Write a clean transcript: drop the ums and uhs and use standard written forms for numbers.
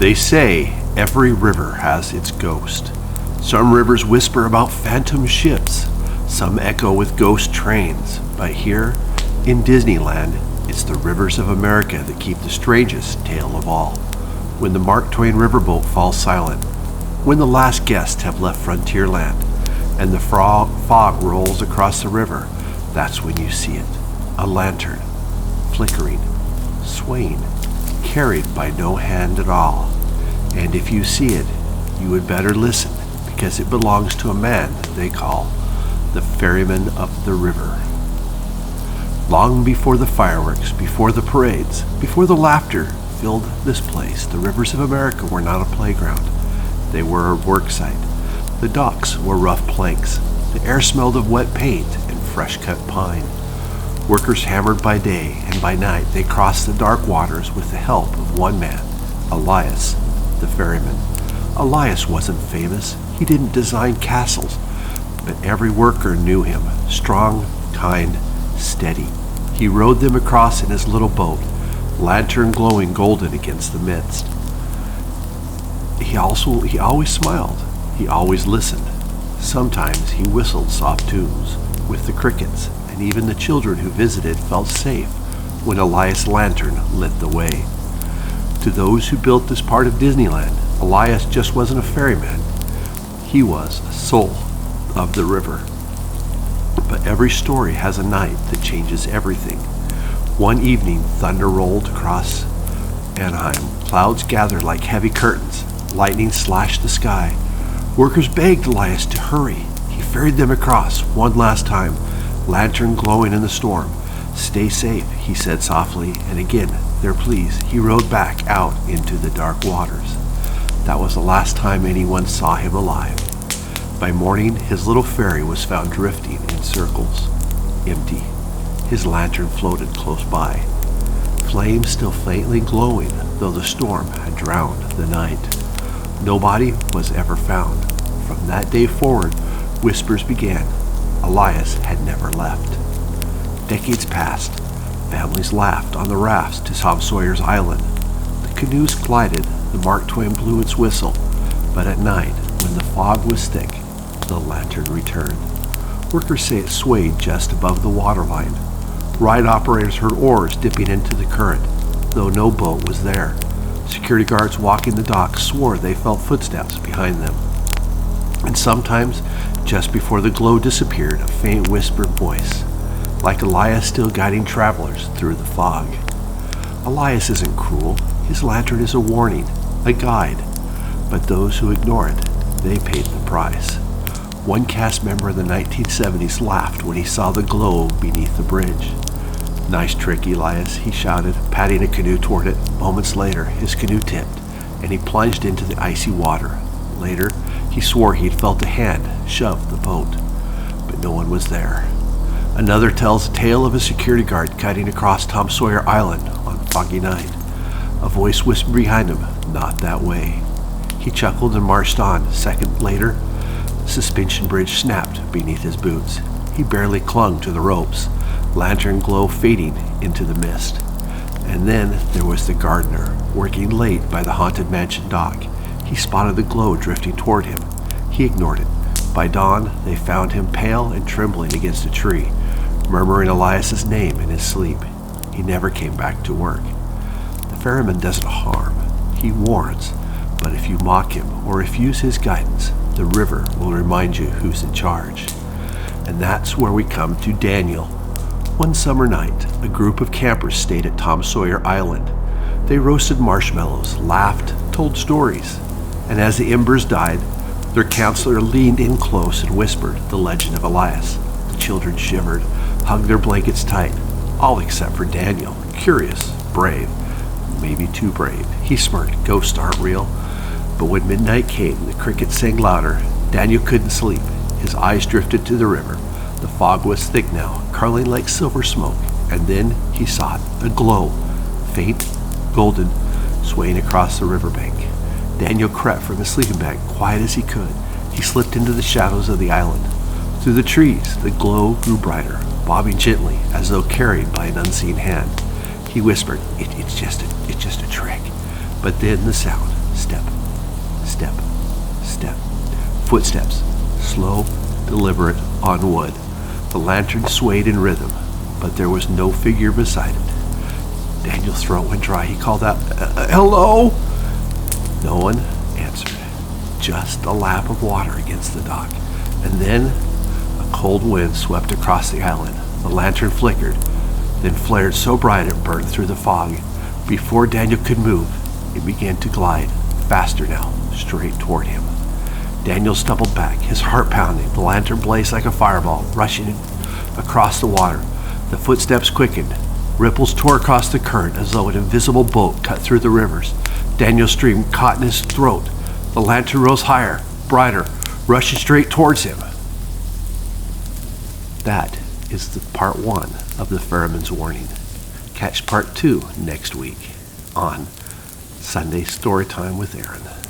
They say every river has its ghost. Some rivers whisper about phantom ships, some echo with ghost trains, but here in Disneyland, it's the rivers of America that keep the strangest tale of all. When the Mark Twain riverboat falls silent, when the last guests have left Frontierland, and the fog rolls across the river, that's when you see it. A lantern, flickering, swaying, carried by no hand at all. And if you see it, you would better listen, because it belongs to a man they call the Ferryman of the river. Long before the fireworks, before the parades, before the laughter filled this place, the rivers of America were not a playground. They were a work site. The docks were rough planks. The air smelled of wet paint and fresh-cut pine. Workers hammered by day, and by night they crossed the dark waters with the help of one man, Elias, the ferryman. Elias wasn't famous. He didn't design castles, but every worker knew him, strong, kind, steady. He rowed them across in his little boat, lantern glowing golden against the mist. He always smiled. He always listened. Sometimes he whistled soft tunes with the crickets, and even the children who visited felt safe when Elias' lantern lit the way. To those who built this part of Disneyland, Elias just wasn't a ferryman. He was a soul of the river. But every story has a night that changes everything. One evening, thunder rolled across Anaheim. Clouds gathered like heavy curtains. Lightning slashed the sky. Workers begged Elias to hurry. He ferried them across one last time, lantern glowing in the storm. "Stay safe," he said softly, and again, their pleas, he rowed back out into the dark waters. That was the last time anyone saw him alive. By morning, his little ferry was found drifting in circles, empty. His lantern floated close by, flames still faintly glowing, though the storm had drowned the night. Nobody was ever found. From that day forward, whispers began. Elias had never left. Decades passed. Families laughed on the rafts to Tom Sawyer's Island. The canoes glided. The Mark Twain blew its whistle. But at night, when the fog was thick, the lantern returned. Workers say it swayed just above the waterline. Ride operators heard oars dipping into the current, though no boat was there. Security guards walking the docks swore they felt footsteps behind them. And sometimes, just before the glow disappeared, a faint whispered voice, like Elias still guiding travelers through the fog. Elias isn't cruel. His lantern is a warning, a guide. But those who ignore it, they paid the price. One cast member in the 1970s laughed when he saw the glow beneath the bridge. "Nice trick, Elias," he shouted, patting a canoe toward it. Moments later, his canoe tipped, and he plunged into the icy water. Later, he swore he'd felt a hand shove the boat, but no one was there. Another tells a tale of a security guard guiding across Tom Sawyer Island on a foggy night. A voice whispered behind him, "Not that way." He chuckled and marched on. A second later, the suspension bridge snapped beneath his boots. He barely clung to the ropes, lantern glow fading into the mist. And then there was the gardener, working late by the haunted mansion dock. He spotted the glow drifting toward him. He ignored it. By dawn, they found him pale and trembling against a tree, murmuring Elias's name in his sleep. He never came back to work. The ferryman doesn't harm. He warns. But if you mock him or refuse his guidance, the river will remind you who's in charge. And that's where we come to Daniel. One summer night, a group of campers stayed at Tom Sawyer Island. They roasted marshmallows, laughed, told stories. And as the embers died, their counselor leaned in close and whispered the legend of Elias. The children shivered, hugged their blankets tight, all except for Daniel, curious, brave, maybe too brave. He smirked, "Ghosts aren't real." But when midnight came, the crickets sang louder. Daniel couldn't sleep. His eyes drifted to the river. The fog was thick now, curling like silver smoke. And then he saw it, a glow, faint, golden, swaying across the riverbank. Daniel crept from his sleeping bag, quiet as he could. He slipped into the shadows of the island. Through the trees, the glow grew brighter, bobbing gently, as though carried by an unseen hand. He whispered, It's just a trick." But then the sound, Step, step, step. Footsteps, slow, deliberate, on wood. The lantern swayed in rhythm, but there was no figure beside it. Daniel's throat went dry. He called out, "Hello?" No one answered. Just a lap of water against the dock. And then a cold wind swept across the island. The lantern flickered, then flared so bright it burned through the fog. Before Daniel could move, it began to glide, faster now, straight toward him. Daniel stumbled back, his heart pounding. The lantern blazed like a fireball, rushing across the water. The footsteps quickened. Ripples tore across the current as though an invisible boat cut through the rivers. Daniel's scream caught in his throat. The lantern rose higher, brighter, rushing straight towards him. That is the part 1 of the Ferryman's warning. Catch part 2 next week on Sunday Storytime with Aaron.